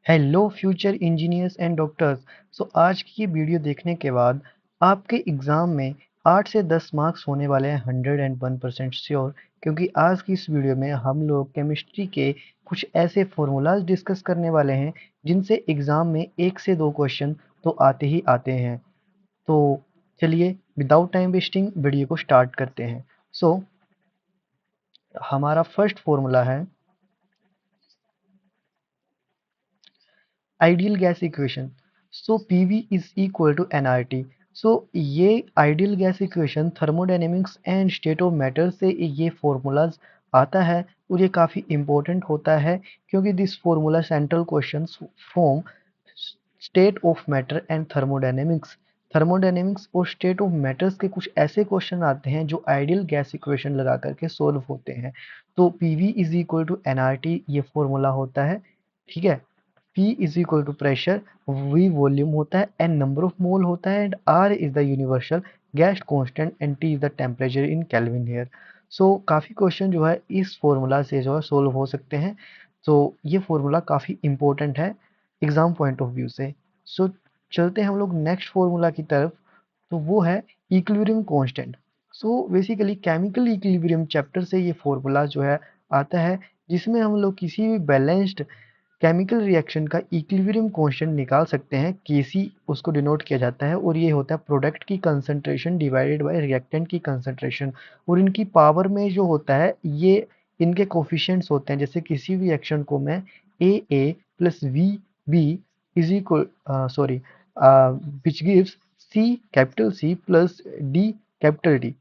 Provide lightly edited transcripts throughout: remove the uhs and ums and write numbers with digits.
Hello future engineers and doctors. आज की ये वीडियो देखने के बाद आपके एग्ज़ाम में 8 से 10 मार्क्स होने वाले हैं 101% श्योर, क्योंकि आज की इस वीडियो में हम लोग केमिस्ट्री के कुछ ऐसे फॉर्मूलाज डिस्कस करने वाले हैं जिनसे एग्ज़ाम में 1 से 2 क्वेश्चन तो आते ही आते हैं। तो चलिए विदाउट टाइम वेस्टिंग वीडियो को स्टार्ट करते हैं। सो हमारा फर्स्ट फॉर्मूला है ideal gas equation. PV is equal to nRT। ये ideal gas equation thermodynamics and state of matter से ये फॉर्मूलाज आता है और ये काफ़ी इम्पोर्टेंट होता है क्योंकि this formula central question from state of matter and thermodynamics. Thermodynamics और स्टेट ऑफ मैटर्स के कुछ ऐसे क्वेश्चन आते हैं जो आइडियल गैस इक्वेशन लगा करके सोल्व होते हैं। तो PV is equal to nRT ये फॉर्मूला होता है, ठीक है। P is equal to pressure, V volume होता है, N नंबर ऑफ मोल होता है and R is the universal gas constant and T is the temperature in kelvin here. काफ़ी क्वेश्चन जो है इस फॉर्मूला से जो है सोल्व हो सकते हैं। ये फॉर्मूला काफ़ी इंपॉर्टेंट है एग्जाम पॉइंट ऑफ व्यू से। चलते हैं हम लोग नेक्स्ट फॉर्मूला की तरफ। तो वो है equilibrium constant. Basically chemical equilibrium chapter से ये फॉर्मूला जो है आता है, जिसमें हम लोग किसी भी बैलेंस्ड केमिकल रिएक्शन का इक्विलिब्रियम कांस्टेंट निकाल सकते हैं। Kc उसको डिनोट किया जाता है और ये होता है प्रोडक्ट की कंसंट्रेशन डिवाइडेड बाय रिएक्टेंट की कंसंट्रेशन। और इनकी पावर में जो होता है ये इनके कोफिशिएंट्स होते हैं। जैसे किसी भी रिएक्शन को मैं AA plus VB is equal sorry which gives C plus D capital D।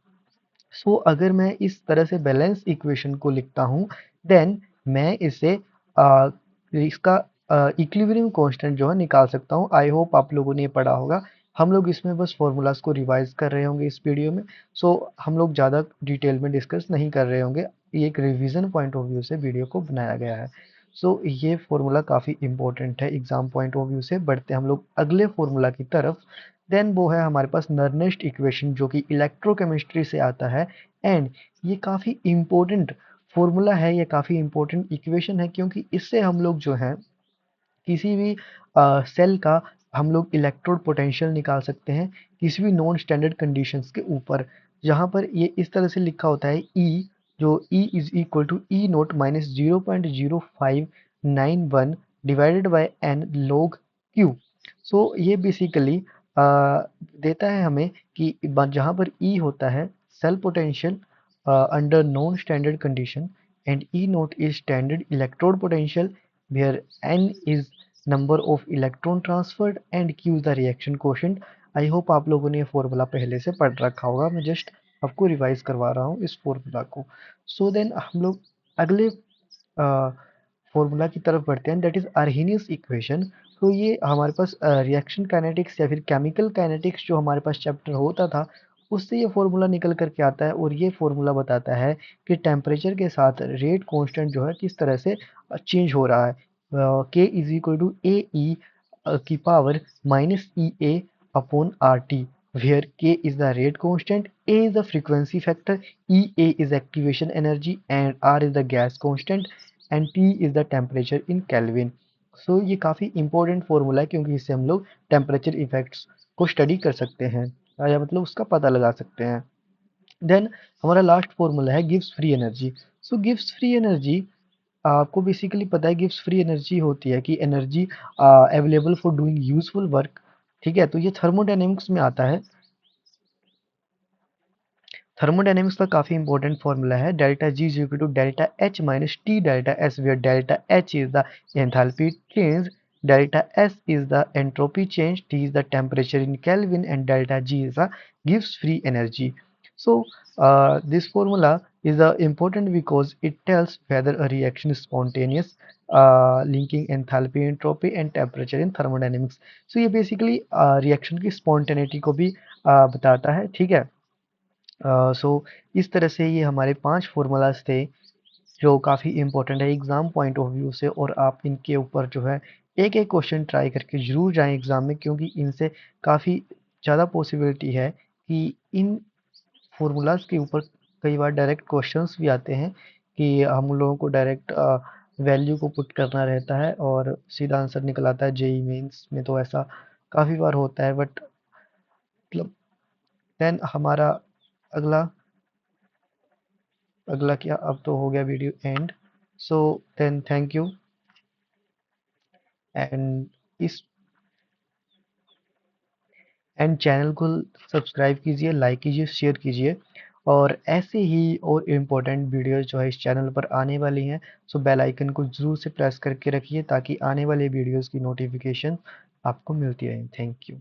अगर मैं इस तरह से बैलेंस इक्वेशन को लिखता हूँ, देन मैं इसे इसका इक्विलिब्रियम कांस्टेंट जो है निकाल सकता हूँ। आई होप आप लोगों ने ये पढ़ा होगा। हम लोग इसमें बस फॉर्मूलाज को रिवाइज कर रहे होंगे इस वीडियो में। हम लोग ज़्यादा डिटेल में डिस्कस नहीं कर रहे होंगे। ये एक रिवीजन पॉइंट ऑफ व्यू से वीडियो को बनाया गया है। ये फॉर्मूला काफ़ी इंपॉर्टेंट है एग्जाम पॉइंट ऑफ व्यू से। बढ़ते हम लोग अगले फॉर्मूला की तरफ। देन वो है हमारे पास नर्नेस्ट इक्वेशन, जो कि इलेक्ट्रोकेमिस्ट्री से आता है एंड ये काफ़ी इम्पोर्टेंट फॉर्मूला है, ये काफ़ी इम्पोर्टेंट इक्वेशन है क्योंकि इससे हम लोग जो है किसी भी सेल का हम लोग इलेक्ट्रोड पोटेंशियल निकाल सकते हैं किसी भी नॉन स्टैंडर्ड कंडीशंस के ऊपर। जहाँ पर ये इस तरह से लिखा होता है E, जो E is equal to E naught minus 0.0591 divided by N log Q। ये बेसिकली देता है हमें कि जहाँ पर E होता है cell potential under non-standard condition and E naught is standard electrode potential where N is number of electron transferred and Q is the reaction quotient। I hope आप लोगों ने ये फॉर्मूला पहले से पढ़ रखा होगा, मैं जस्ट आपको रिवाइज करवा रहा हूँ इस फॉर्मूला को। देन हम लोग अगले फॉर्मूला की तरफ बढ़ते हैं, दैट इज अर्हीनियस इक्वेशन। ये हमारे पास रिएक्शन काइनेटिक्स या फिर केमिकल काइनेटिक्स जो हमारे पास चैप्टर होता था उससे ये फॉर्मूला निकल करके आता है और ये फॉर्मूला बताता है कि टेम्परेचर के साथ रेट कांस्टेंट जो है किस तरह से चेंज हो रहा है। के इज इक्वल टू ए ई की power minus E A upon R T, where K is the rate constant, A is the frequency factor, EA is activation energy and R is the gas constant and T is the temperature in Kelvin। ये काफ़ी important formula है क्योंकि इससे हम लोग temperature effects को study कर सकते हैं या मतलब उसका पता लगा सकते हैं। देन हमारा लास्ट फॉर्मूला है gives free energy. Gives free energy आपको बेसिकली पता है गिव्स फ्री एनर्जी होती है कि energy available for doing useful work. ठीक है, तो ये थर्मोडायनेमिक्स में आता है। थर्मोडायनेमिक्स का काफ़ी इंपॉर्टेंट फॉर्मूला है, delta G is equal to delta H minus T delta S, where delta H is the enthalpy change, delta S is the entropy change, T is the temperature in kelvin and delta G is the गिव्स free energy. This formula is important because it tells whether a reaction is spontaneous, linking enthalpy, entropy and temperature in thermodynamics। ये basically reaction की spontaneity को भी बताता है, ठीक है। इस तरह से ये हमारे 5 फॉर्मूलाज थे जो काफ़ी इंपॉर्टेंट है एग्ज़ाम पॉइंट ऑफ व्यू से, और आप इनके ऊपर जो है एक एक क्वेश्चन ट्राई करके ज़रूर जाएं एग्ज़ाम में, क्योंकि इनसे काफ़ी ज़्यादा पॉसिबिलिटी है कि इन फॉर्मूलाज के ऊपर कई बार डायरेक्ट क्वेश्चंस भी आते हैं कि हम लोगों को डायरेक्ट वैल्यू को पुट करना रहता है और सीधा आंसर निकल आता है। जेई मेंस में तो ऐसा काफ़ी बार होता है, बट मतलब देन हमारा अगला अगला क्या, अब तो हो गया video end. So then thank you. And इस एंड चैनल को सब्सक्राइब कीजिए, लाइक कीजिए, शेयर कीजिए। और ऐसे ही और इम्पोर्टेंट वीडियोस जो है इस चैनल पर आने वाली हैं, सो बेल आइकन को ज़रूर से प्रेस करके रखिए ताकि आने वाले वीडियोस की नोटिफिकेशन आपको मिलती रहे। Thank you.